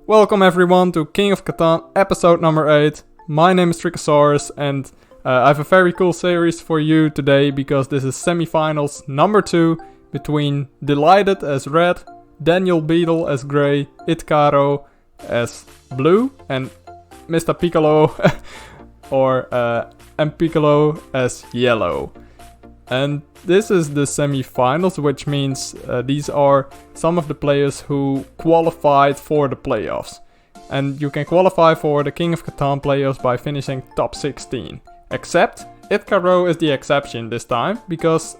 Welcome everyone to King of Catan episode number 8. My name is Treeckosaurus and I have a very cool series for you today because this is semifinals number 2 between DylLighted as red, DanielBeadle as grey, Itkaro as blue and Mr. Mpiccolo or Mpiccolo as yellow. And this is the semi-finals, which means these are some of the players who qualified for the playoffs. And you can qualify for the King of Catan playoffs by finishing top 16. Except Itkaro is the exception this time, because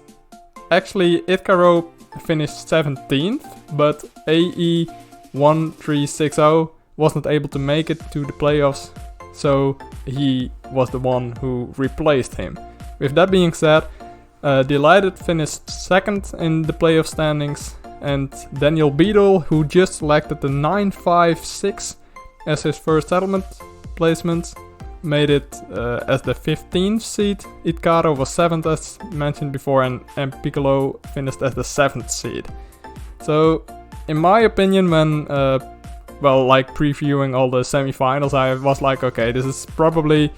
actually Itkaro finished 17th, but AE1360 wasn't able to make it to the playoffs, so he was the one who replaced him. With that being said, DylLighted finished 2nd in the playoff standings, and DanielBeadle, who just selected the 956 as his first settlement placement, made it as the 15th seed. Itkaro was 7th as mentioned before, and Mpiccolo finished as the 7th seed. So, in my opinion, when previewing all the semi-finals, I was like, okay, this is probably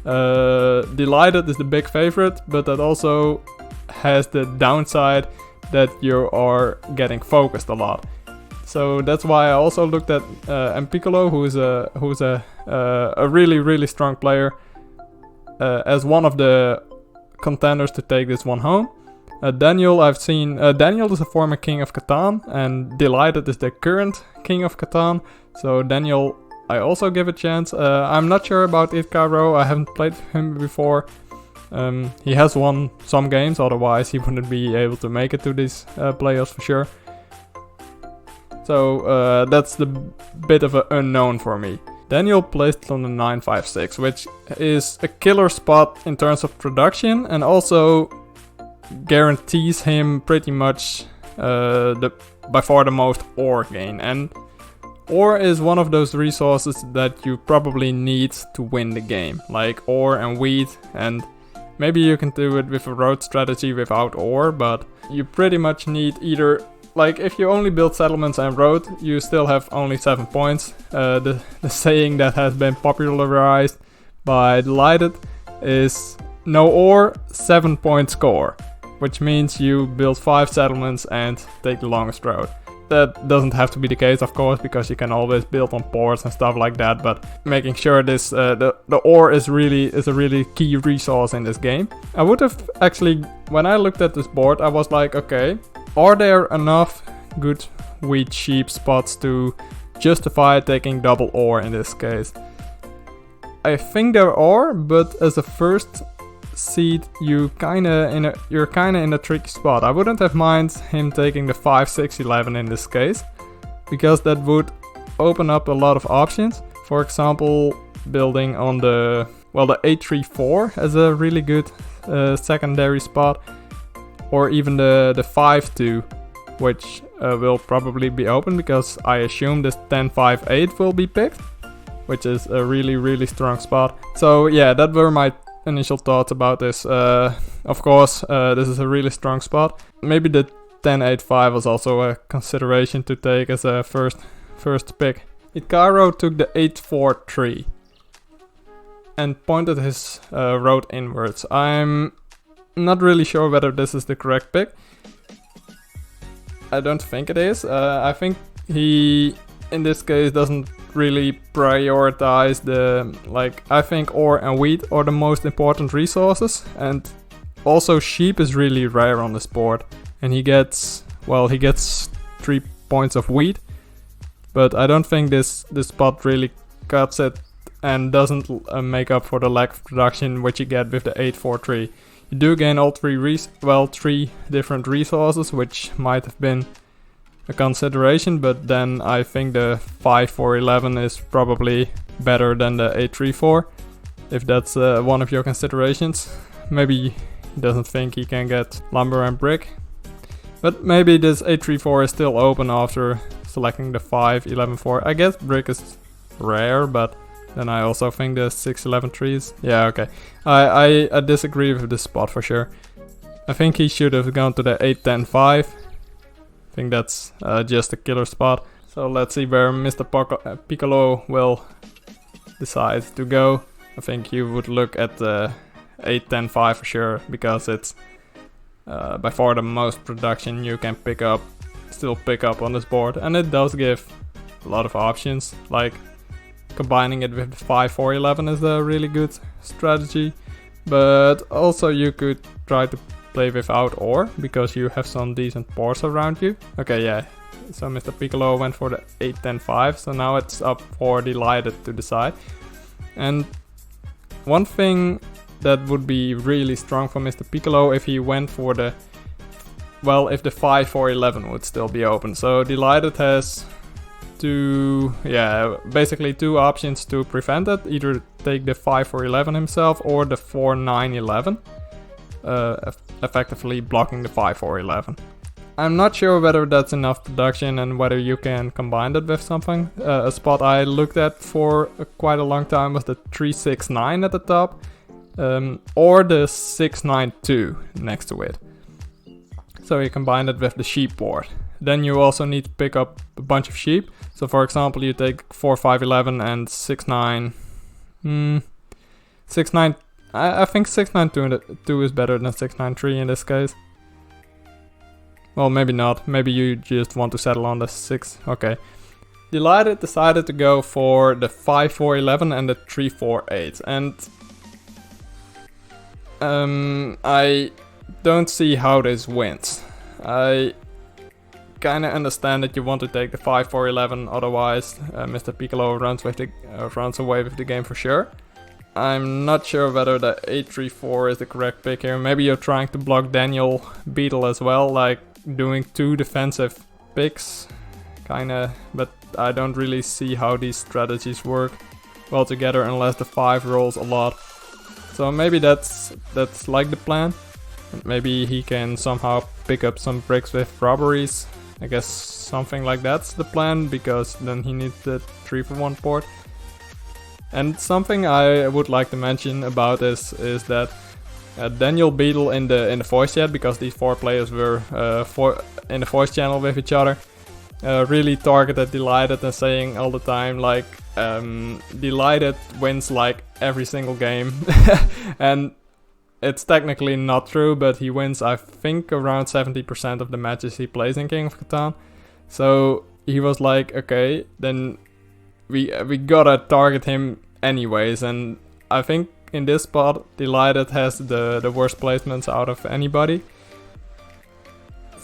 DylLighted is the big favorite, but that also has the downside that you are getting focused a lot. So that's why I also looked at Mpiccolo, who's a really strong player, as one of the contenders to take this one home. Daniel, I've seen Daniel is a former King of Catan, and DylLighted is the current King of Catan. So Daniel, I also give a chance. I'm not sure about Itkaro. I haven't played him before. He has won some games, otherwise he wouldn't be able to make it to these playoffs for sure. So that's the bit of an unknown for me. Daniel placed on the 956, which is a killer spot in terms of production, and also guarantees him pretty much by far the most ore gain. And ore is one of those resources that you probably need to win the game, like ore and wheat, and maybe you can do it with a road strategy without ore, but you pretty much need either, like if you only build settlements and road, you still have only 7 points. The saying that has been popularized by DylLighted is no ore, 7 point score, which means you build 5 settlements and take the longest road. That doesn't have to be the case, of course, because you can always build on ports and stuff like that, but making sure this the ore is a really key resource in this game. I would have actually, when I looked at this board, I was like, okay, are there enough good wheat sheep spots to justify taking double ore in this case? I think there are, but as a first seed, you're kinda in a tricky spot. I wouldn't have minded him taking the 5, 6, 11 in this case, because that would open up a lot of options. For example, building on the 834 as a really good secondary spot, or even the 5-2, which will probably be open because I assume this 10-5-8 will be picked, which is a really strong spot. So yeah, that were my initial thoughts about this. Of course, this is a really strong spot. Maybe the 10-8-5 was also a consideration to take as a first pick. Itkaro took the 8-4-3 and pointed his road inwards. I'm not really sure whether this is the correct pick. I don't think it is. I think he, in this case, doesn't really prioritize I think ore and wheat are the most important resources, and also sheep is really rare on this board, and he gets 3 points of wheat, but I don't think this spot really cuts it and doesn't make up for the lack of production which you get with the 8-4-3. You do gain all 3 different resources, which might have been a consideration, but then I think the 5-4-11 is probably better than the 8-3-4, if that's one of your considerations. Maybe he doesn't think he can get lumber and brick, but maybe this 8-3-4 is still open after selecting the 5-11-4. I guess brick is rare, but then I also think the 6-11-3 is... yeah, okay. I disagree with this spot for sure. I think he should have gone to the 8-10-5. I think that's just a killer spot. So let's see where Mr. Mpiccolo will decide to go. I think you would look at the 8-10-5 for sure, because it's by far the most production you can still pick up on this board, and it does give a lot of options, like combining it with 5-4-11 is a really good strategy, but also you could try to play without or, because you have some decent boards around you. Okay, yeah, so Mr. Mpiccolo went for the 8-10-5, so now it's up for DylLighted to decide. And one thing that would be really strong for Mr. Mpiccolo if he went for the, well, if the 5-4-11 would still be open. So DylLighted has basically two options to prevent it. Either take the 5-4-11 himself or the 4-9-11, effectively blocking the 5-4-11. I'm not sure whether that's enough production and whether you can combine it with something. A spot I looked at for quite a long time was the 3-6-9 at the top, or the 6-9-2 next to it. So you combine it with the sheep board. Then you also need to pick up a bunch of sheep. So for example, you take 4-5-11 and 6-9. 6-9. I think 6-9-2 is better than 6-9-3 in this case. Well, maybe not. Maybe you just want to settle on the 6. Okay. DylLighted decided to go for the 5-4-11 and the 3-4-8. And I don't see how this wins. I kinda understand that you want to take the 5-4-11, otherwise Mr. Mpiccolo runs away with the game for sure. I'm not sure whether the 8-3-4 is the correct pick here. Maybe you're trying to block DanielBeadle as well, like doing two defensive picks, kinda, but I don't really see how these strategies work well together unless the 5 rolls a lot. So maybe that's like the plan. Maybe he can somehow pick up some bricks with robberies. I guess something like that's the plan, because then he needs the 3-for-1 board. And something I would like to mention about this is that DanielBeadle in the voice chat, because these 4 players were in the voice channel with each other, really targeted DylLighted and saying all the time like DylLighted wins like every single game. And it's technically not true, but he wins I think around 70% of the matches he plays in King of Catan. So he was like, okay, then we gotta target him anyways. And I think in this spot DylLighted has the worst placements out of anybody.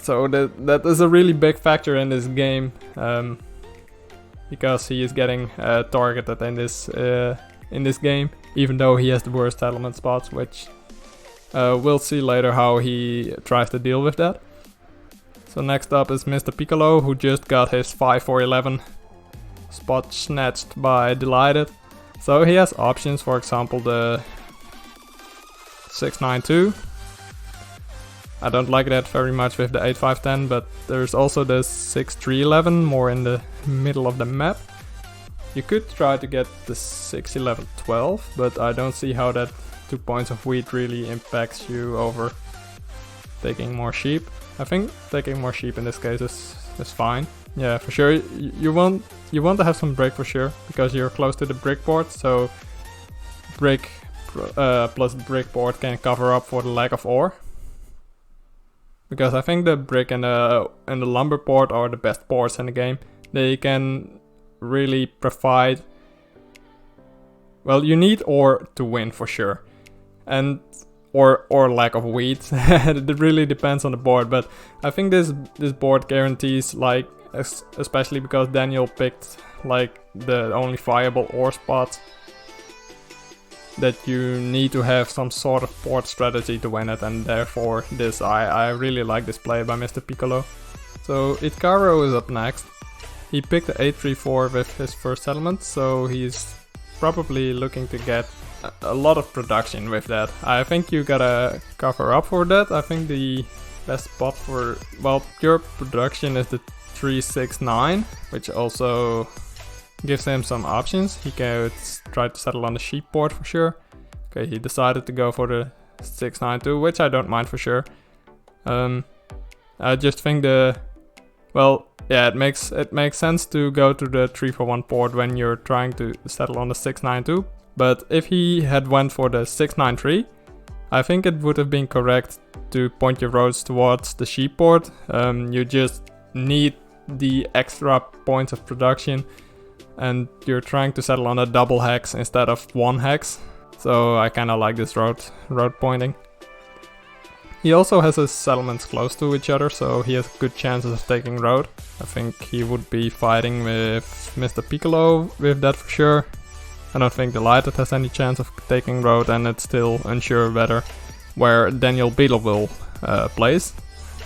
So that is a really big factor in this game, because he is getting targeted in this game, even though he has the worst settlement spots, which we'll see later how he tries to deal with that. So next up is Mr. Mpiccolo, who just got his 5-4-11 spot snatched by DylLighted. So he has options, for example the 6-9-2. I don't like that very much with the 8-5-10, but there's also the 6-3-11 more in the middle of the map. You could try to get the 6-11-12, but I don't see how that 2 points of wheat really impacts you over taking more sheep. I think taking more sheep in this case is fine. Yeah, for sure. You want to have some brick for sure, because you're close to the brick board, so brick plus brick board can cover up for the lack of ore. Because I think the brick and the lumber board are the best boards in the game. They can really provide. Well, you need ore to win for sure, and or lack of wheat. It really depends on the board, but I think this board guarantees, like, especially because Daniel picked like the only viable ore spots, that you need to have some sort of board strategy to win it, and therefore this I really like this play by Mr. Mpiccolo. So Itkaro is up next. He picked the 8-3-4 with his first settlement, so he's probably looking to get a lot of production with that. I think you gotta cover up for that. I think the best spot for, well, pure production is the 3-6-9, which also gives him some options. He can try to settle on the sheep board for sure. Okay, he decided to go for the 6-9-2, which I don't mind for sure. I just think the well, yeah, it makes sense to go to the 3-for-1 port when you're trying to settle on the 6-9-2. But if he had went for the 6-9-3, I think it would have been correct to point your roads towards the sheep port. You just need the extra points of production, and you're trying to settle on a double hex instead of one hex. So I kind of like this road pointing. He also has his settlements close to each other, so he has good chances of taking road. I think he would be fighting with Mr. Mpiccolo with that for sure. I don't think DylLighted has any chance of taking road, and it's still unsure where DanielBeadle will place.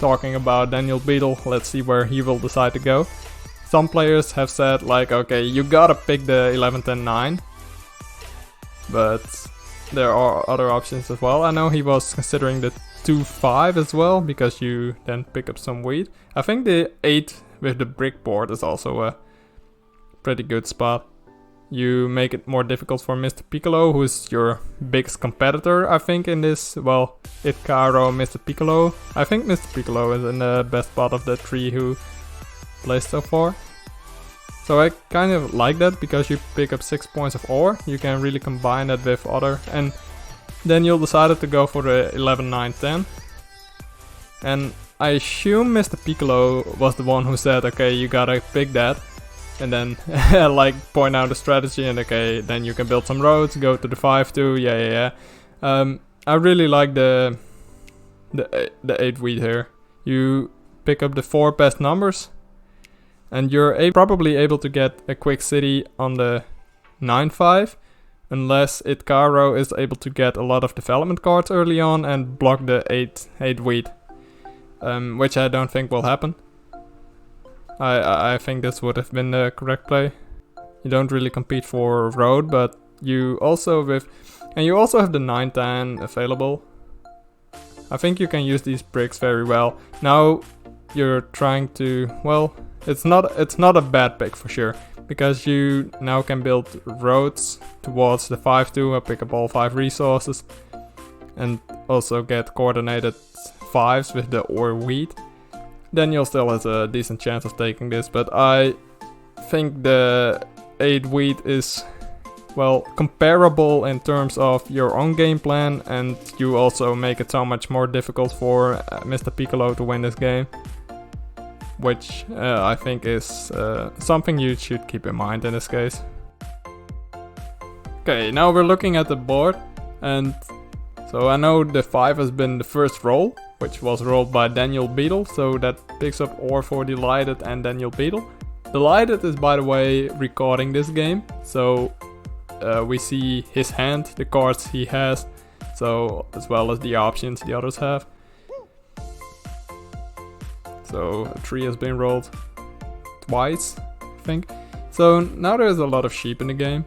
Talking about DanielBeadle, let's see where he will decide to go. Some players have said like, okay, you gotta pick the 11-10-9, but there are other options as well. I know he was considering the 2-5 as well, because you then pick up some wheat. I think the 8 with the brick board is also a pretty good spot. You make it more difficult for Mr. Mpiccolo, who's your biggest competitor, I think, in this. Well, Itkaro, Mr. Mpiccolo. I think Mr. Mpiccolo is in the best spot of the 3 who placed so far. So I kind of like that, because you pick up 6 points of ore. You can really combine that with other. And then you'll decided to go for the 11-9-10. And I assume Mr. Mpiccolo was the one who said, okay, you gotta pick that. And then like point out the strategy, and okay, then you can build some roads, go to the 5-2, yeah. I really like the 8 wheat here. You pick up the 4 best numbers, and you're probably able to get a quick city on the 9-5, unless Itkaro is able to get a lot of development cards early on and block the 8 wheat, which I don't think will happen. I think this would have been the correct play. You don't really compete for road, but you also have the 9-10 available. I think you can use these bricks very well. Now you're trying to, well, it's not a bad pick for sure, because you now can build roads towards the 5-2, pick up all 5 resources, and also get coordinated 5s with the ore wheat. Daniel still has a decent chance of taking this, but I think the 8 wheat is, well, comparable in terms of your own game plan, and you also make it so much more difficult for Mr. Mpiccolo to win this game, which I think is something you should keep in mind in this case. Okay, now we're looking at the board, and so I know the 5 has been the first roll, which was rolled by DanielBeadle, so that picks up ore for DylLighted and DanielBeadle. DylLighted is, by the way, recording this game, so we see his hand, the cards he has, so as well as the options the others have. So a 3 has been rolled twice, I think. So now there's a lot of sheep in the game,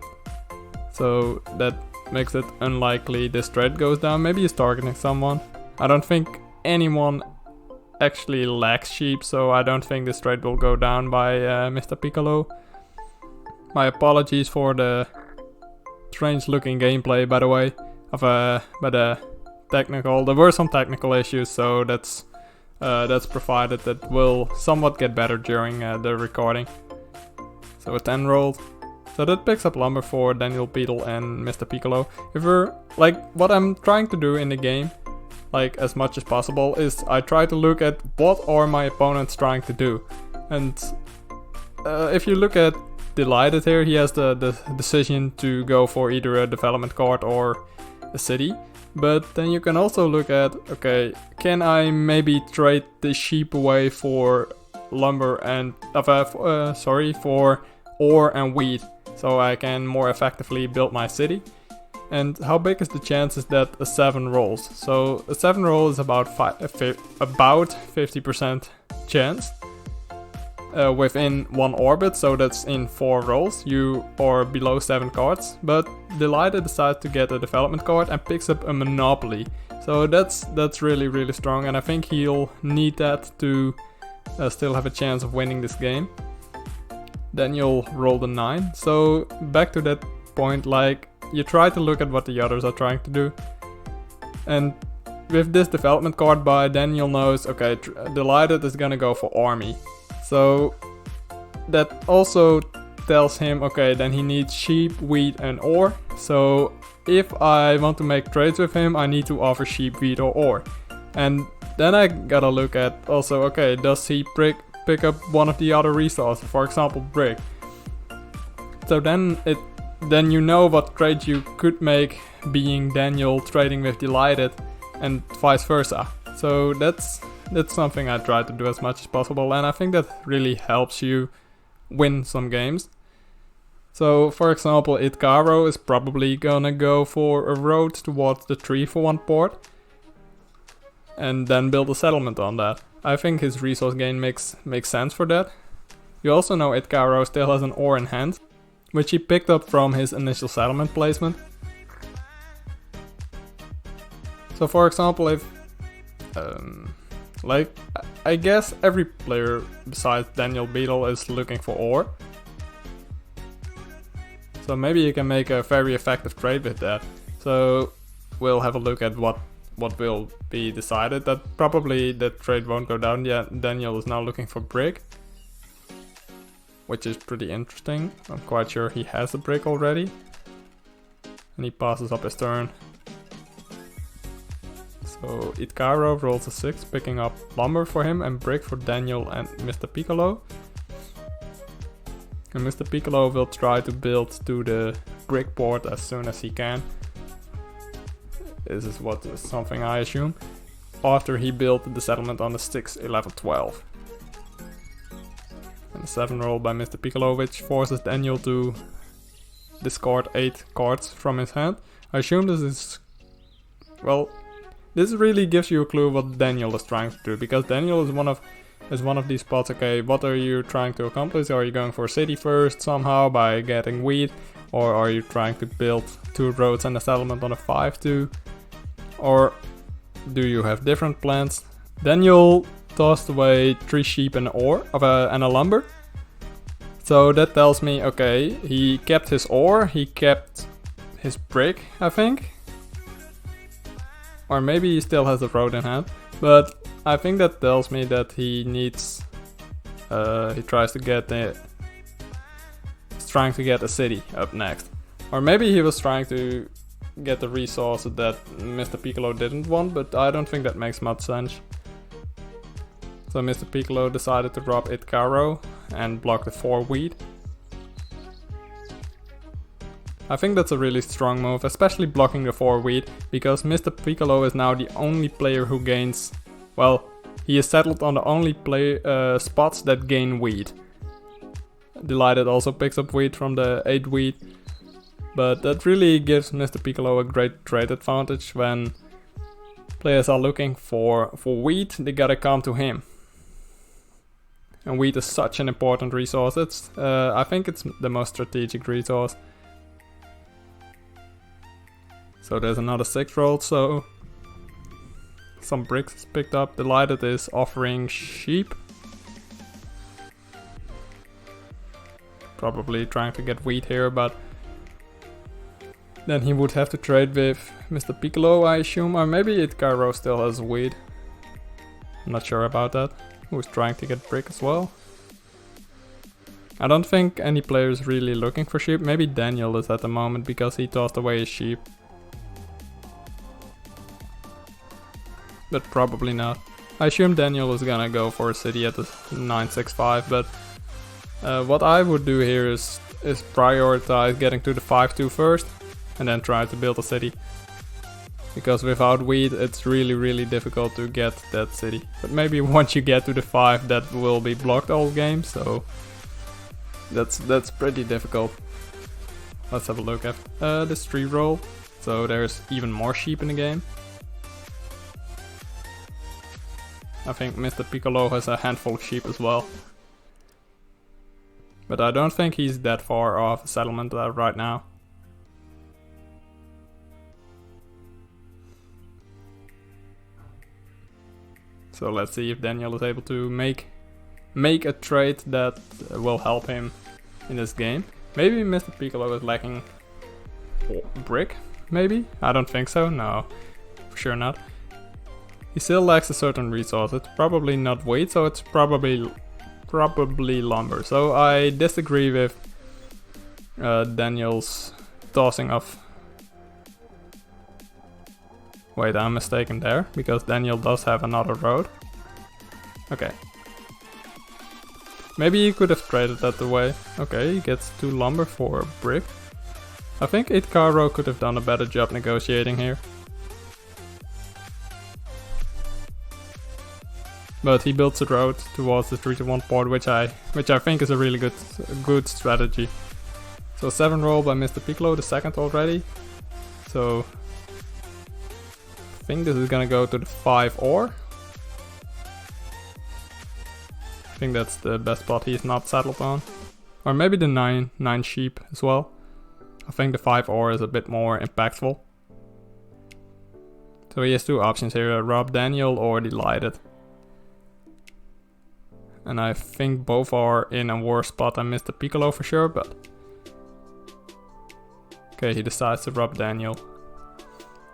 so that makes it unlikely this trade goes down. Maybe he's targeting someone. I don't think anyone actually lacks sheep, so I don't think this trade will go down by Mr. Mpiccolo. My apologies for the strange looking gameplay, by the way, there were some technical issues, so that's provided that will somewhat get better during the recording. So a 10 rolled. So that picks up lumber for DanielBeadle and Mr. Mpiccolo. If we're, like, what I'm trying to do in the game, like as much as possible, is I try to look at what are my opponents trying to do. And if you look at DylLighted here, he has the decision to go for either a development card or a city. But then you can also look at, okay, can I maybe trade the sheep away for lumber and for ore and wheat, so I can more effectively build my city? And how big is the chances that a 7 rolls? So a 7 roll is about 50% chance within one orbit, so that's in 4 rolls. You are below 7 cards, but DylLighted decides to get a development card and picks up a monopoly. So that's really strong, and I think he'll need that to still have a chance of winning this game. Then you'll roll the 9. So back to that point, like, you try to look at what the others are trying to do. And with this development card by Daniel knows, okay, DylLighted is gonna go for army. So that also tells him, okay, then he needs sheep, wheat and ore. So if I want to make trades with him, I need to offer sheep, wheat or ore. And then I gotta look at also, okay, does he pick up one of the other resources, for example brick. So then you know what trade you could make, being Daniel trading with DylLighted and vice versa. So that's something I try to do as much as possible, and I think that really helps you win some games. So for example, Itkaro is probably gonna go for a road towards the 3-for-1 port and then build a settlement on that. I think his resource gain makes sense for that. You also know Itkaro still has an ore in hand, which he picked up from his initial settlement placement. So for example, if like, I guess every player besides DanielBeadle is looking for ore. So maybe you can make a very effective trade with that. So we'll have a look at what will be decided. That probably that trade won't go down yet. Daniel is now looking for brick, which is pretty interesting. I'm quite sure he has a brick already. And he passes up his turn. So Itkaro rolls a 6, picking up lumber for him and brick for Daniel and Mpiccolo. And Mpiccolo will try to build to the brick port as soon as he can. This is something I assume. After he built the settlement on the 6, 11, 12. And a 7 roll by Mpiccolo, which forces Daniel to discard 8 cards from his hand. I assume this is, well, this really gives you a clue what Daniel is trying to do, because Daniel is one of these spots. Okay, what are you trying to accomplish? Are you going for a city first somehow by getting wheat, or are you trying to build 2 roads and a settlement on a 5-2, or do you have different plans? Daniel tossed away 3 sheep and ore and a lumber, so that tells me, okay, he kept his ore, he kept his brick, I think. Or maybe he still has a road in hand, but I think that tells me that he needs, he tries to get he's trying to get a city up next. Or maybe he was trying to get the resource that Mpiccolo didn't want, but I don't think that makes much sense. So Mpiccolo decided to drop Itkaro and block the 4 wheat. I think that's a really strong move, especially blocking the 4 wheat, because Mpiccolo is now the only player who gains, well, he is settled on the only spots that gain wheat. DylLighted also picks up wheat from the 8 wheat, but that really gives Mpiccolo a great trade advantage. When players are looking for wheat, they gotta come to him. And wheat is such an important resource. I think it's the most strategic resource. So there's another 6 roll, so some bricks is picked up. DylLighted is offering sheep. Probably trying to get wheat here, but then he would have to trade with Mpiccolo, I assume, or maybe Itkaro still has wheat. I'm not sure about that. Who's trying to get brick as well. I don't think any player is really looking for sheep. Maybe Daniel is at the moment because he tossed away his sheep. But probably not. I assume Daniel is gonna go for a city at the 965, but what I would do here is prioritize getting to the 5-2 first and then try to build a city. Because without wheat it's really difficult to get that city. But maybe once you get to the 5 that will be blocked all game, so that's pretty difficult. Let's have a look at this 3 roll. So there's even more sheep in the game. I think Mpiccolo has a handful of sheep as well. But I don't think he's that far off a settlement right now. So let's see if Daniel is able to make a trade that will help him in this game. Maybe Mpiccolo is lacking brick, maybe? I don't think so, no, for sure not. He still lacks a certain resource. It's probably not wheat, so it's probably probably lumber. So I disagree with Daniel's tossing of... Wait, I'm mistaken there, because Daniel does have another road. Okay. Maybe he could have traded that away. Okay, he gets 2 lumber for a brick. I think Itkaro could have done a better job negotiating here. But he builds a road towards the 3-1 port, which I think is a really good strategy. So 7 roll by Mpiccolo, the second already. So I think this is gonna go to the 5 ore. I think that's the best spot he's not settled on. Or maybe the 9 sheep as well. I think the 5 ore is a bit more impactful. So he has 2 options here, Rob Daniel or DylLighted. And I think both are in a worse spot than Mpiccolo for sure, but... Okay, he decides to rob Daniel.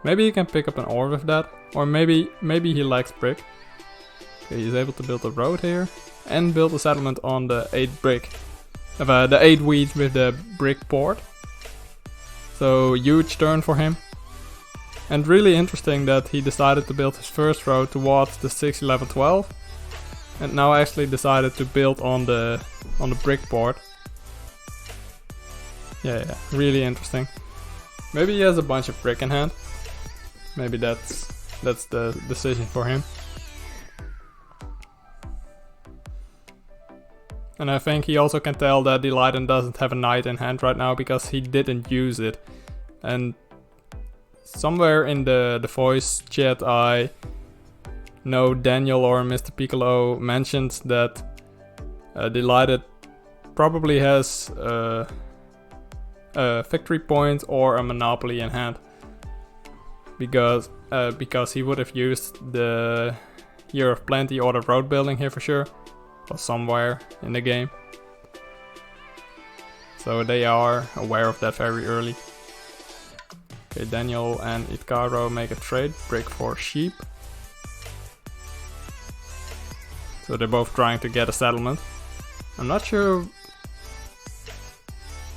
Maybe he can pick up an ore with that, or maybe he lacks brick. Okay, he's able to build a road here, and build a settlement on the 8 brick. The 8 wheat with the brick port. So, huge turn for him. And really interesting that he decided to build his first road towards the 6, 11, 12. And now actually decided to build on the brick port. Yeah, really interesting. Maybe he has a bunch of brick in hand. Maybe that's the decision for him. And I think he also can tell that DylLighted doesn't have a knight in hand right now because he didn't use it. And somewhere in the voice chat I know Daniel or Mpiccolo mentioned that DylLighted probably has a victory point or a monopoly in hand. Because he would have used the Year of Plenty or the road building here for sure. Or somewhere in the game. So they are aware of that very early. Okay, Daniel and Itkaro make a trade, brick for sheep. So they're both trying to get a settlement. I'm not sure,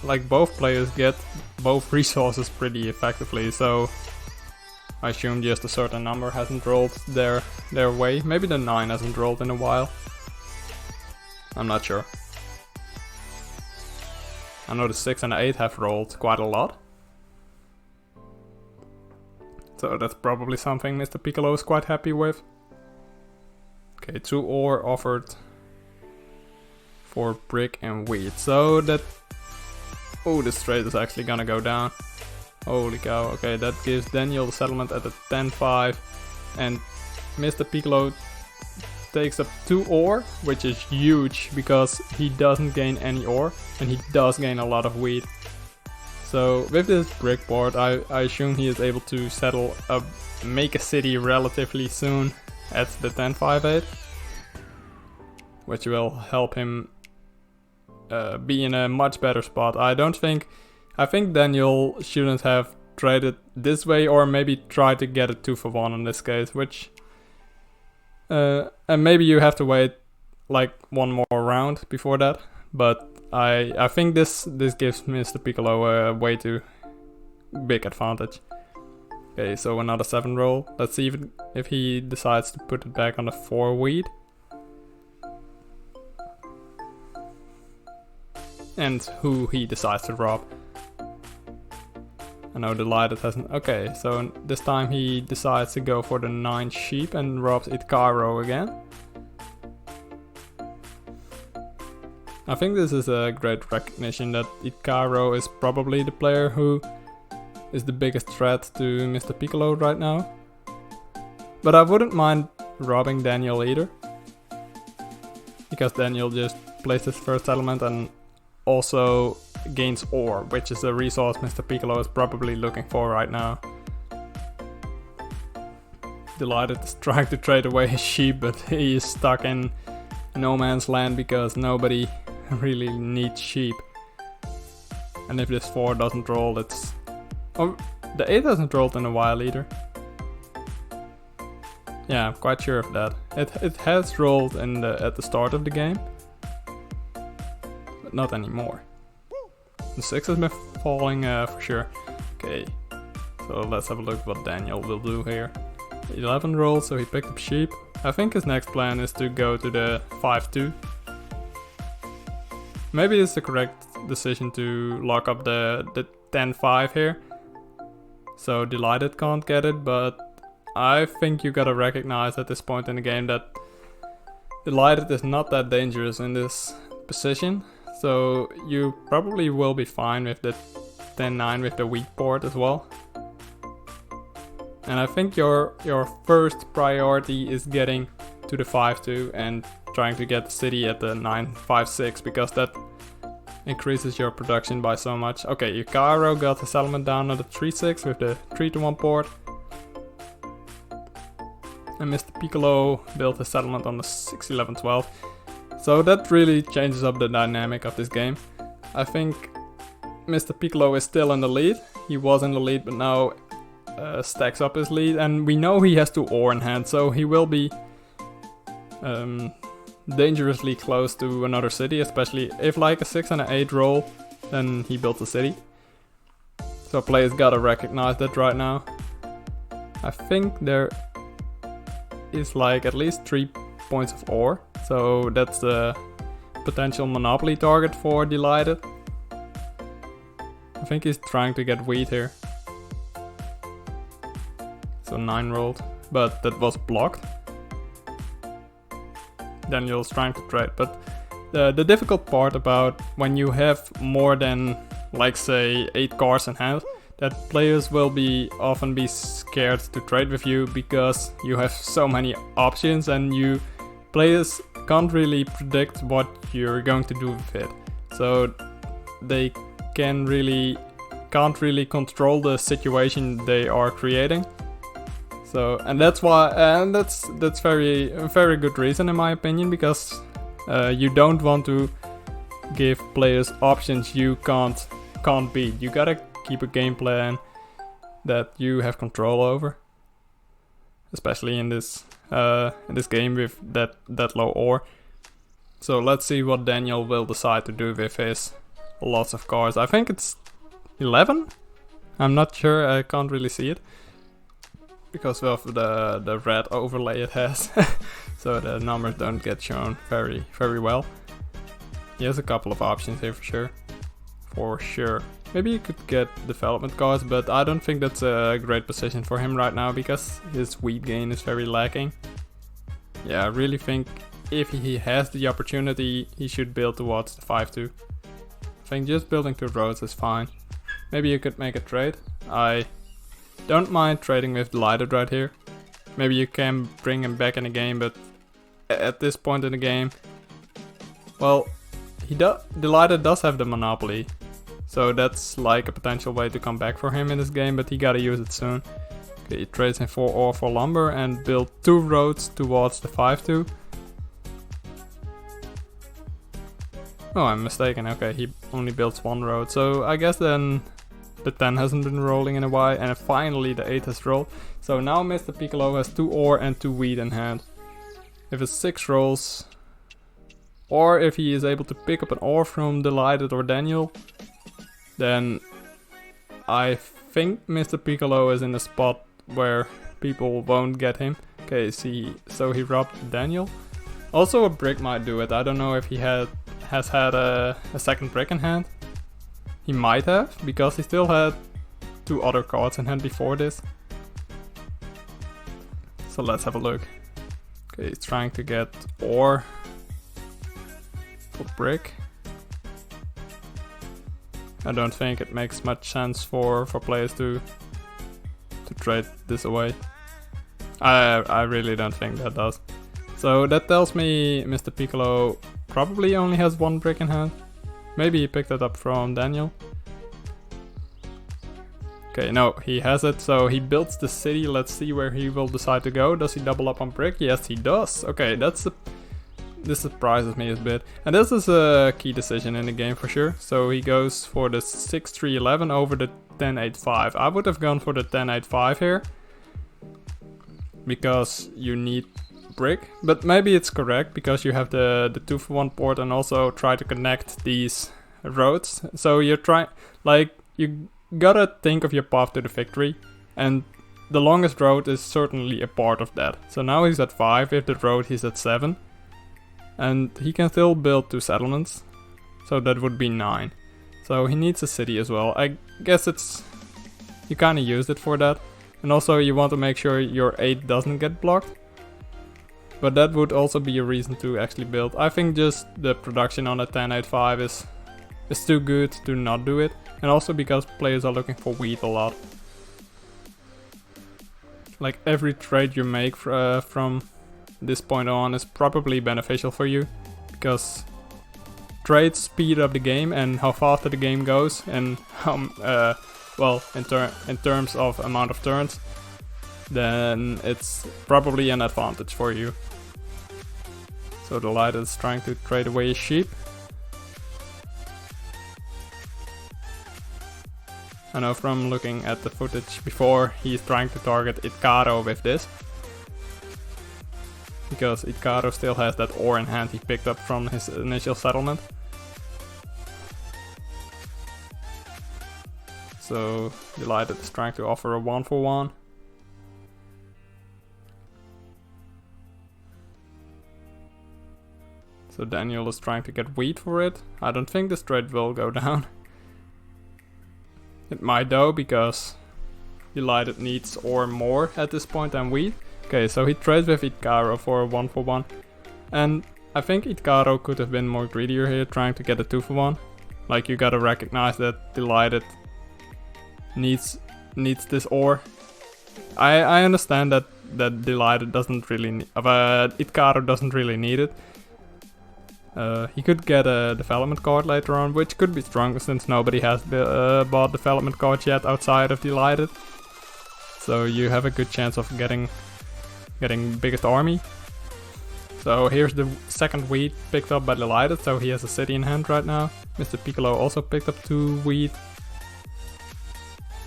like both players get both resources pretty effectively, so I assume just a certain number hasn't rolled their way. Maybe the 9 hasn't rolled in a while. I'm not sure. I know the 6 and the 8 have rolled quite a lot. So that's probably something Mpiccolo is quite happy with. Okay, 2 ore offered for brick and wheat. So that... Oh, this trade is actually gonna go down. Holy cow. Okay, that gives Daniel the settlement at the 10-5. And Mpiccolo takes up 2 ore, which is huge because he doesn't gain any ore and he does gain a lot of wheat. So with this brick board, I assume he is able to settle make a city relatively soon at the 10-5-8, which will help him be in a much better spot. I think Daniel shouldn't have traded this way, or maybe try to get a 2-for-1 in this case, which and maybe you have to wait like one more round before that, but I think this gives Mpiccolo a way too big advantage. Okay, so another 7 roll. Let's see if he decides to put it back on the 4 wheat. And who he decides to rob. I know DylLighted hasn't... Okay, so this time he decides to go for the 9 sheep and robs Itkaro again. I think this is a great recognition that Itkaro is probably the player who is the biggest threat to Mpiccolo right now. But I wouldn't mind robbing Daniel either. Because Daniel just plays his first settlement and also gains ore, which is a resource Mpiccolo is probably looking for right now. DylLighted is trying to trade away his sheep, but he is stuck in no man's land because nobody really needs sheep. And if this 4 doesn't roll, it's... Oh, the 8 hasn't rolled in a while either. Yeah, I'm quite sure of that. It has rolled at the start of the game, but not anymore. The 6 has been falling for sure. Okay, so let's have a look what Daniel will do here. 11 rolls, so he picked up sheep. I think his next plan is to go to the 5-2. Maybe it's the correct decision to lock up the 10-5 here. So DylLighted can't get it, but I think you gotta recognize at this point in the game that DylLighted is not that dangerous in this position. So you probably will be fine with the 10-9 with the weak board as well. And I think your first priority is getting to the 5-2 and trying to get the city at the 9-5-6, because that increases your production by so much. Okay, Itkaro got the settlement down on the 3-6 with the 3-1 board. And Mpiccolo built a settlement on the 6-11-12. So that really changes up the dynamic of this game. I think Mpiccolo is still in the lead. He was in the lead, but now stacks up his lead. And we know he has 2 ore in hand, so he will be dangerously close to another city, especially if like a 6 and an 8 roll, then he built a city. So players gotta recognize that right now. I think there is like at least 3 points of ore, so that's the potential monopoly target for DylLighted. I think he's trying to get wheat here. So 9 rolled, but that was blocked. Daniel's trying to trade, but the difficult part about when you have more than, like say, 8 cards in hand, that players will often be scared to trade with you because you have so many options and players can't really predict what you're going to do with it. So they can't really control the situation they are creating. So, and that's why, and that's very good reason in my opinion, because you don't want to give players options you can't beat. You gotta keep a game plan that you have control over, especially in this game with that low ore. So let's see what Daniel will decide to do with his lots of cards. I think it's 11. I'm not sure. I can't really see it because of the red overlay it has, so the numbers don't get shown very well. He has a couple of options here for sure. Maybe you could get development cards, but I don't think that's a great position for him right now because his wheat gain is very lacking. Yeah, I really think if he has the opportunity, he should build towards the 5-2. I think just building 2 roads is fine. Maybe you could make a trade. I don't mind trading with DylLighted right here. Maybe you can bring him back in the game, but at this point in the game, well, DylLighted does have the monopoly. So that's like a potential way to come back for him in this game, but he gotta use it soon. Okay, he trades in 4 ore for lumber and build 2 roads towards the 5-2. Oh, I'm mistaken. Okay, he only builds 1 road. So I guess then the 10 hasn't been rolling in a while, and finally the 8 has rolled. So now Mpiccolo has 2 ore and 2 wheat in hand. If it's 6 rolls, or if he is able to pick up an ore from DylLighted or Daniel, then I think Mpiccolo is in a spot where people won't get him. Okay, so he robbed Daniel. Also a brick might do it. I don't know if he has had a second brick in hand. He might have, because he still had 2 other cards in hand before this. So let's have a look. Okay, he's trying to get ore for brick. I don't think it makes much sense for players to trade this away. I really don't think that does. So that tells me Mpiccolo probably only has 1 brick in hand. Maybe he picked it up from Daniel. Okay, no, he has it, so he builds the city. Let's see where he will decide to go. Does he double up on brick? Yes, he does. Okay, this surprises me a bit. And this is a key decision in the game for sure. So he goes for the 6-3-11 over the 10-8-5. I would have gone for the 10-8-5 here, because you need brick, but maybe it's correct because you have the 2-for-1 port and also try to connect these roads. So you're trying, like, you gotta think of your path to the victory, and the longest road is certainly a part of that. So now he's at 5, if the road he's at 7, and he can still build 2 settlements, so that would be 9. So he needs a city as well. I guess you kinda used it for that. And also you want to make sure your 8 doesn't get blocked. But that would also be a reason to actually build. I think just the production on a 10-8-5 is too good to not do it. And also because players are looking for wheat a lot. Like every trade you make from this point on is probably beneficial for you. Because trades speed up the game and how faster the game goes and how... well, in terms of amount of turns, then it's probably an advantage for you. So DylLighted is trying to trade away his sheep. I know from looking at the footage before, he's trying to target Itkaro with this. Because Itkaro still has that ore in hand he picked up from his initial settlement. So DylLighted is trying to offer a 1-for-1. So Daniel is trying to get wheat for it. I don't think this trade will go down. It might though, because DylLighted needs ore more at this point than wheat. Okay, so he trades with Itkaro for a 1-for-1. And I think Itkaro could have been more greedier here, trying to get a 2-for-1. Like, you gotta recognize that DylLighted needs this ore. I understand that DylLighted doesn't really need, Itkaro doesn't really need it. He could get a development card later on, which could be stronger since nobody has bought development cards yet outside of DylLighted. So you have a good chance of getting biggest army. So here's the second wheat picked up by DylLighted, so he has a city in hand right now. Mpiccolo also picked up 2 wheat.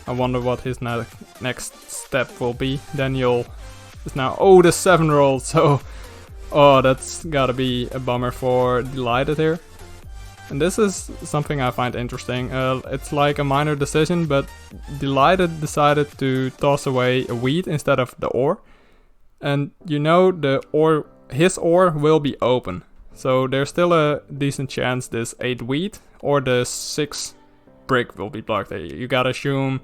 I wonder what his next step will be. Daniel is now... Oh, the 7 roll, so... Oh, that's gotta be a bummer for DylLighted here. And this is something I find interesting. It's like a minor decision, but DylLighted decided to toss away a wheat instead of the ore. And you know his ore will be open. So there's still a decent chance this 8 wheat or the 6 brick will be blocked. You gotta assume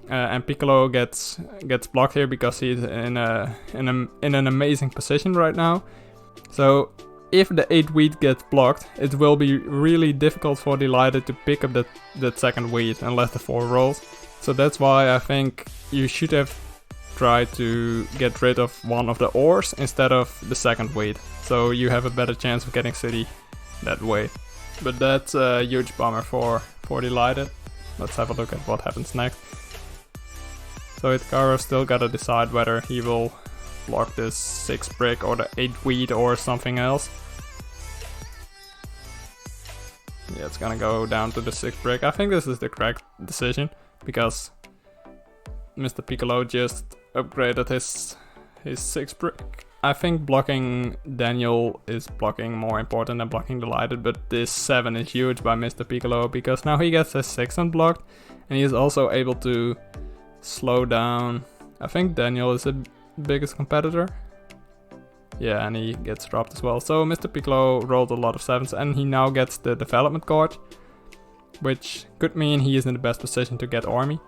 Mpiccolo gets blocked here because he's in an amazing position right now. So if the 8 wheat gets blocked, it will be really difficult for DylLighted to pick up that second wheat unless the 4 rolls. So that's why I think you should have tried to get rid of one of the ores instead of the second wheat. So you have a better chance of getting city that way. But that's a huge bummer for DylLighted. Let's have a look at what happens next. So Itkaro still gotta decide whether he will block this 6 brick or the 8 wheat or something else. Yeah, it's gonna go down to the 6 brick. I think this is the correct decision because Mpiccolo just upgraded his 6 brick. I think blocking Daniel is blocking more important than blocking DylLighted, but this 7 is huge by Mpiccolo because now he gets his 6 unblocked and he is also able to slow down. I think Daniel is the biggest competitor. Yeah, and he gets dropped as well. So Mpiccolo rolled a lot of 7s and he now gets the development card, which could mean he is in the best position to get army.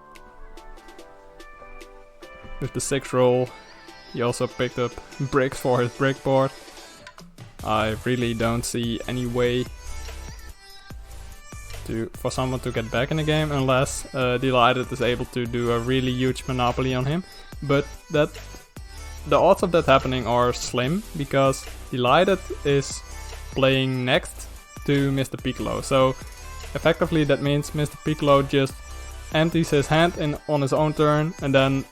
With the 6 roll, he also picked up bricks for his brick board. I really don't see any way for someone to get back in the game unless DylLighted is able to do a really huge monopoly on him. But the odds of that happening are slim because DylLighted is playing next to Mpiccolo. So effectively that means Mpiccolo just empties his hand on his own turn and then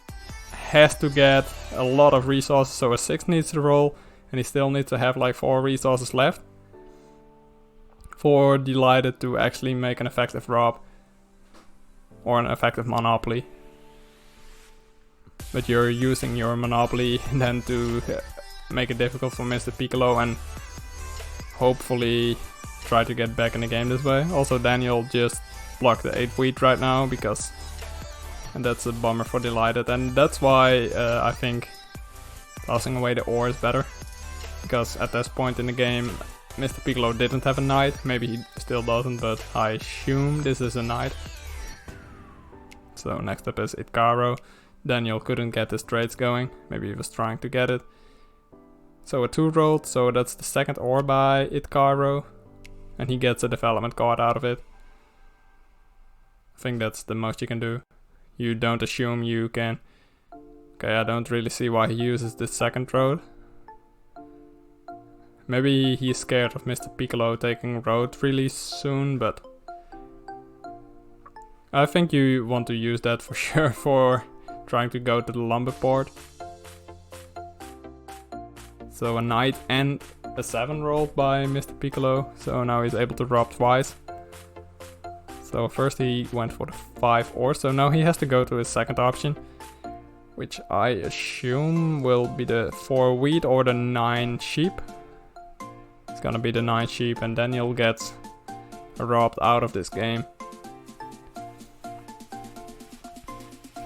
has to get a lot of resources. So a 6 needs to roll and he still needs to have like 4 resources left for DylLighted to actually make an effective rob or an effective monopoly. But you're using your monopoly then to make it difficult for Mpiccolo and hopefully try to get back in the game this way. Also, Daniel just blocked the 8 wheat right now and that's a bummer for DylLighted, and that's why I think tossing away the ore is better, because at this point in the game Mpiccolo didn't have a knight. Maybe he still doesn't, but I assume this is a knight. So next up is Itkaro. Daniel couldn't get his trades going, maybe he was trying to get it. So a 2 rolled, so that's the second ore by Itkaro, and he gets a development card out of it. I think that's the most you can do. You don't assume you can. Okay, I don't really see why he uses the second road. Maybe he's scared of Mpiccolo taking road really soon, but I think you want to use that for sure for trying to go to the lumber port. So a knight and a 7 rolled by Mpiccolo, so now he's able to rob twice. So first he went for the 5 ore, so now he has to go to his second option, which I assume will be the 4 wheat or the 9 sheep. It's gonna be the 9 sheep, and Daniel gets robbed out of this game.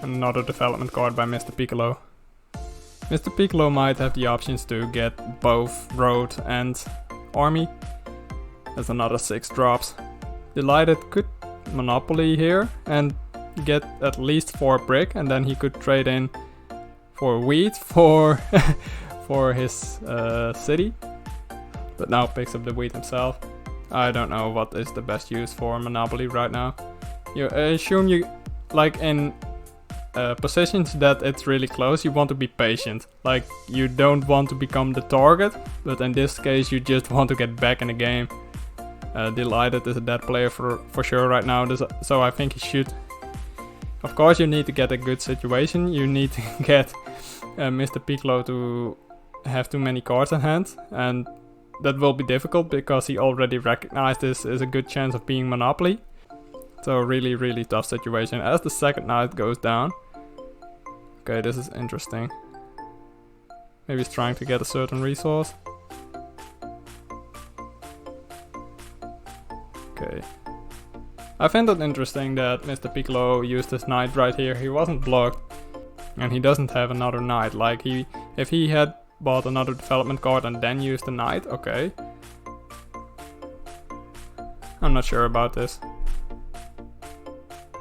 Another development card by Mpiccolo. Mpiccolo might have the options to get both road and army. That's another 6 drops. DylLighted could monopoly here and get at least 4 brick, and then he could trade in for wheat for for his city, but now picks up the wheat himself. I don't know what is the best use for monopoly right now. You assume you, like in positions that it's really close, you want to be patient. Like, you don't want to become the target, but in this case you just want to get back in the game. DylLighted is a dead player for sure right now, so I think he should. Of course you need to get a good situation, you need to get Mpiccolo to have too many cards in hand, and that will be difficult because he already recognized this as a good chance of being monopoly. So really tough situation as the second knight goes down. Okay, this is interesting. Maybe he's trying to get a certain resource. Okay. I find it interesting that Mpiccolo used his knight right here. He wasn't blocked, and he doesn't have another knight. Like, if he had bought another development card and then used the knight, okay. I'm not sure about this.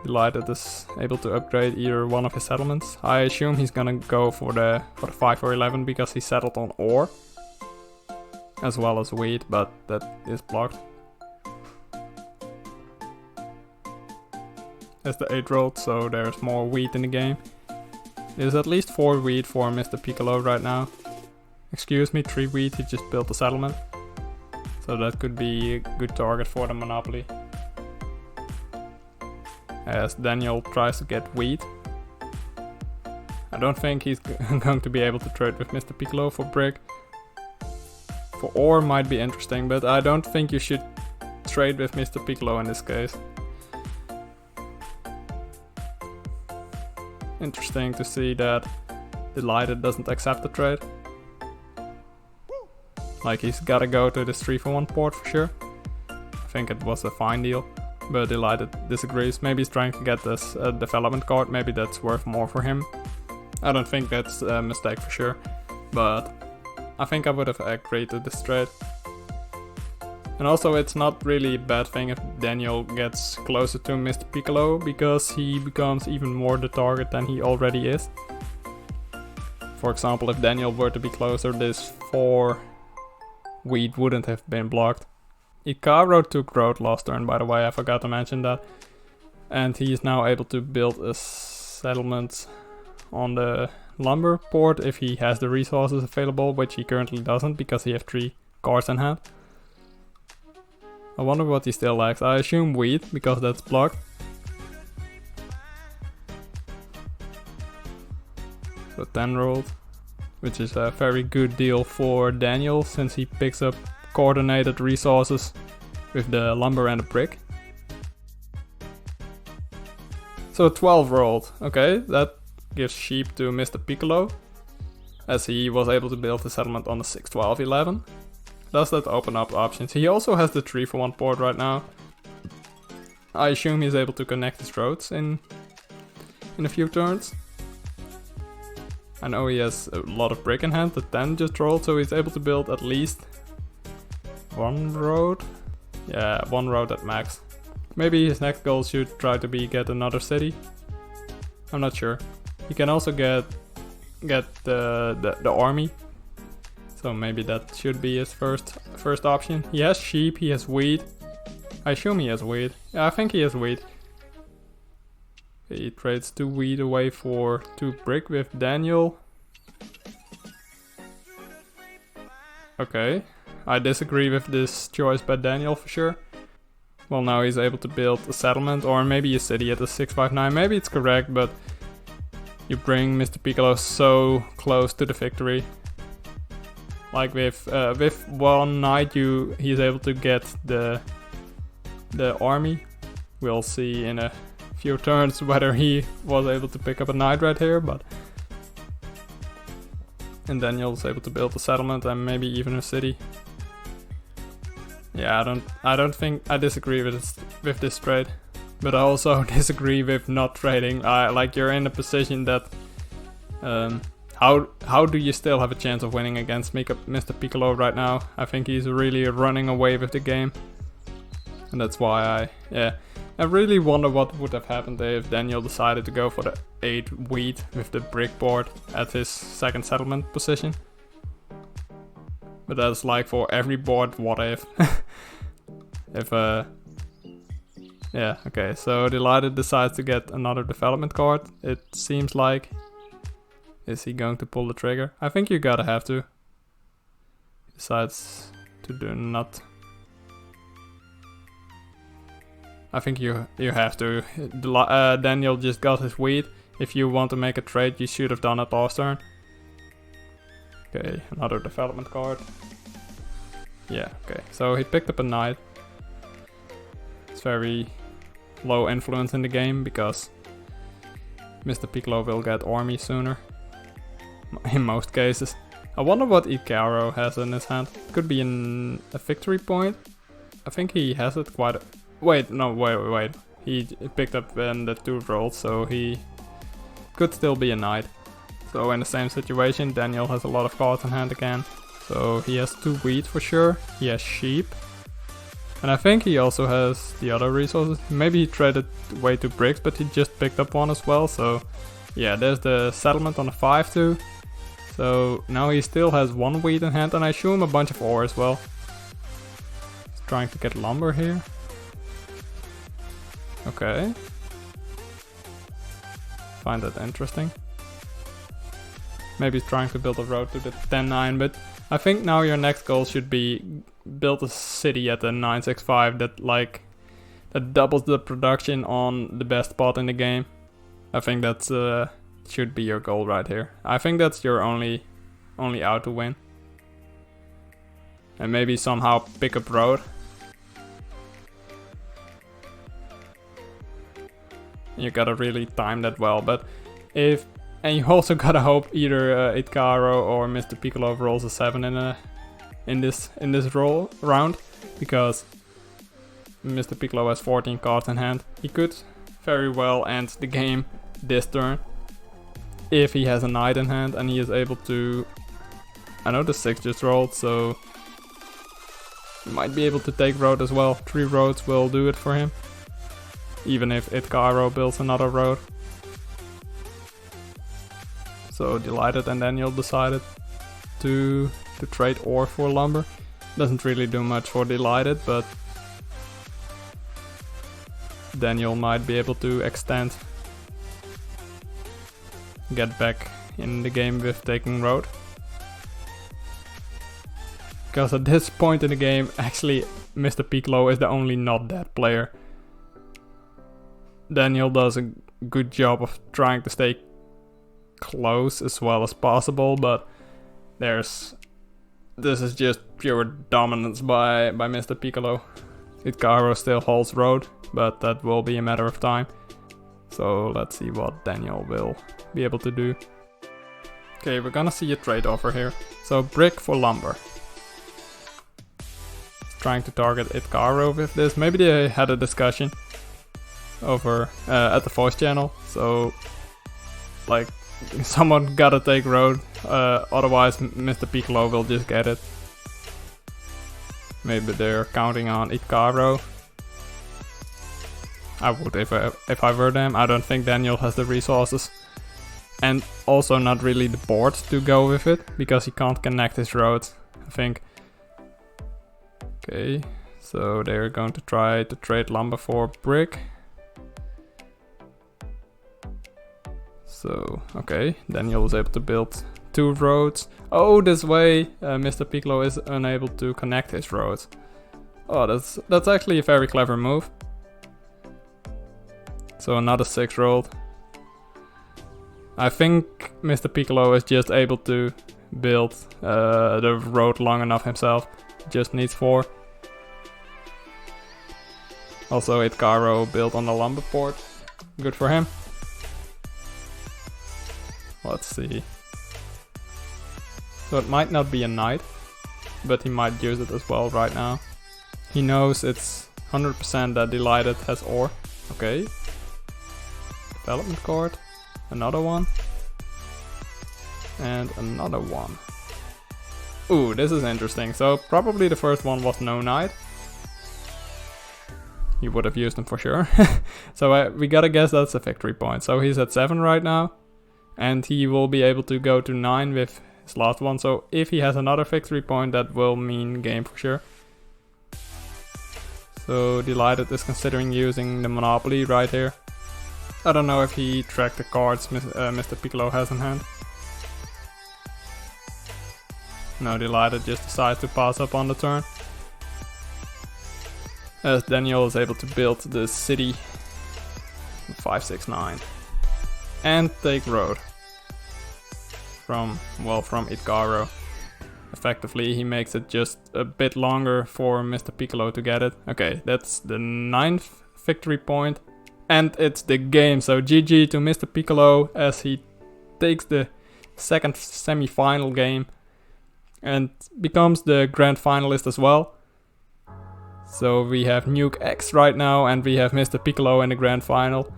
DylLighted is able to upgrade either one of his settlements. I assume he's gonna go for the 5 or 11 because he settled on ore, as well as wheat, but that is blocked. That's the 8 rolled, so there's more wheat in the game. There's at least 4 wheat for Mpiccolo right now. Excuse me, 3 wheat, he just built a settlement. So that could be a good target for the monopoly. As Daniel tries to get wheat. I don't think he's going to be able to trade with Mpiccolo for brick. For ore might be interesting, but I don't think you should trade with Mpiccolo in this case. Interesting to see that DylLighted doesn't accept the trade. Like, he's gotta go to this 3-for-1 port for sure. I think it was a fine deal, but DylLighted disagrees. Maybe he's trying to get this development card, maybe that's worth more for him. I don't think that's a mistake for sure, but I think I would have agreed to this trade. And also, it's not really a bad thing if Daniel gets closer to Mpiccolo, because he becomes even more the target than he already is. For example, if Daniel were to be closer, this 4 wheat wouldn't have been blocked. Itkaro took road last turn, by the way, I forgot to mention that. And he is now able to build a settlement on the lumber port if he has the resources available, which he currently doesn't because he has 3 cards in hand. I wonder what he still lacks. I assume wheat, because that's blocked. So 10 rolled, which is a very good deal for Daniel, since he picks up coordinated resources with the lumber and the brick. So 12 rolled. Okay, that gives sheep to Mpiccolo. as he was able to build the settlement on the 6, 12, 11. Does that open up options? He also has the 3-for-1 port right now. I assume he's able to connect his roads in a few turns. I know he has a lot of brick in hand. The 10 just rolled, so he's able to build at least one road. Yeah, one road at max. Maybe his next goal should try to be get another city. I'm not sure. He can also get the army. So maybe that should be his first option. He has sheep, he has wheat. I assume he has wheat. Yeah, I think he has wheat. He trades 2 wheat away for 2 brick with Daniel. Okay, I disagree with this choice by Daniel for sure. Well, now he's able to build a settlement or maybe a city at the 659. Maybe it's correct, but you bring Mpiccolo so close to the victory. Like with one knight, he's able to get the army. We'll see in a few turns whether he was able to pick up a knight right here, but and Daniel's able to build a settlement and maybe even a city. Yeah, I don't think I disagree with this trade, but I also disagree with not trading. Like you're in a position that how do you still have a chance of winning against Mpiccolo right now? I think he's really running away with the game, and that's why I really wonder what would have happened if Daniel decided to go for the 8 wheat with the brick board at his second settlement position. But that's like for every board, what if? Yeah, okay, so DylLighted decides to get another development card, it seems like. Is he going to pull the trigger? I think you gotta have to. He decides to do not. I think you have to. Daniel just got his wheat. If you want to make a trade, you should have done it last turn. Okay, another development card. Yeah, okay. So he picked up a knight. It's very low influence in the game because Mpiccolo will get army sooner. In most cases. I wonder what Itkaro has in his hand. Could be a victory point. I think he has it quite a... Wait. He picked up the 2 rolls, so he could still be a knight. So in the same situation, Daniel has a lot of cards in hand again. So he has 2 wheat for sure. He has sheep. And I think he also has the other resources. Maybe he traded away 2 bricks, but he just picked up 1 as well. So yeah, there's the settlement on the 5-2. So now he still has 1 wheat in hand, and I assume a bunch of ore as well. He's trying to get lumber here. Okay. Find that interesting. Maybe he's trying to build a road to the 10-9, but I think now your next goal should be build a city at the 965 that doubles the production on the best spot in the game. I think that's should be your goal right here. I think that's your only out to win. And maybe somehow pick up road. You gotta really time that well, but and you also gotta hope either Itkaro or Mpiccolo rolls a 7 in this round, because Mpiccolo has 14 cards in hand. He could very well end the game this turn if he has a knight in hand and he is able to... I know the 6 just rolled, so he might be able to take road as well. 3 roads will do it for him, even if Itkaro builds another road. So DylLighted and Daniel decided to trade ore for lumber. Doesn't really do much for DylLighted, but Daniel might be able to extend, get back in the game with taking road. Because at this point in the game, actually Mpiccolo is the only not dead player. Daniel does a good job of trying to stay close as well as possible, but this is just pure dominance by Mpiccolo. Itkaro still holds road, but that will be a matter of time. So let's see what Daniel will be able to do. Okay, we're gonna see a trade offer here. So brick for lumber. Trying to target Itkaro with this. Maybe they had a discussion over at the voice channel. So like someone gotta take road. Otherwise Mr. Mpiccolo will just get it. Maybe they're counting on Itkaro. I would if I were them. I don't think Daniel has the resources. And also not really the board to go with it, because he can't connect his roads, I think. Okay, so they're going to try to trade lumber for brick. So, okay, Daniel was able to build 2 roads. Oh, this way Mr. Mpiccolo is unable to connect his roads. Oh, that's actually a very clever move. So another 6 road. I think Mr. Mpiccolo is just able to build the road long enough himself. Just needs 4. Also Itkaro built on the lumber port. Good for him. Let's see. So it might not be a knight, but he might use it as well right now. He knows it's 100% that DylLighted has ore. Okay. Development card. Another one. And another one. Ooh, this is interesting. So probably the first one was no knight. He would have used them for sure. So we gotta guess that's a victory point. So he's at 7 right now. And he will be able to go to 9 with his last one. So if he has another victory point, that will mean game for sure. So DylLighted is considering using the Monopoly right here. I don't know if he tracked the cards Mr. Mpiccolo has in hand. No, DylLighted just decides to pass up on the turn. As Daniel is able to build the city 569 and take road from Itkaro. Effectively he makes it just a bit longer for Mr. Mpiccolo to get it. Okay, that's the 9th victory point. And it's the game, so GG to Mr. Mpiccolo as he takes the 2nd semi-final game and becomes the grand finalist as well. So we have Nuke X right now and we have Mr. Mpiccolo in the grand final.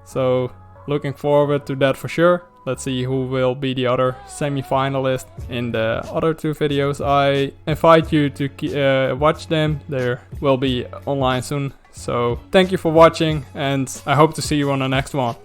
So looking forward to that for sure. Let's see who will be the other semi-finalist in the other 2 videos. I invite you to watch them. They will be online soon. So thank you for watching and I hope to see you on the next one.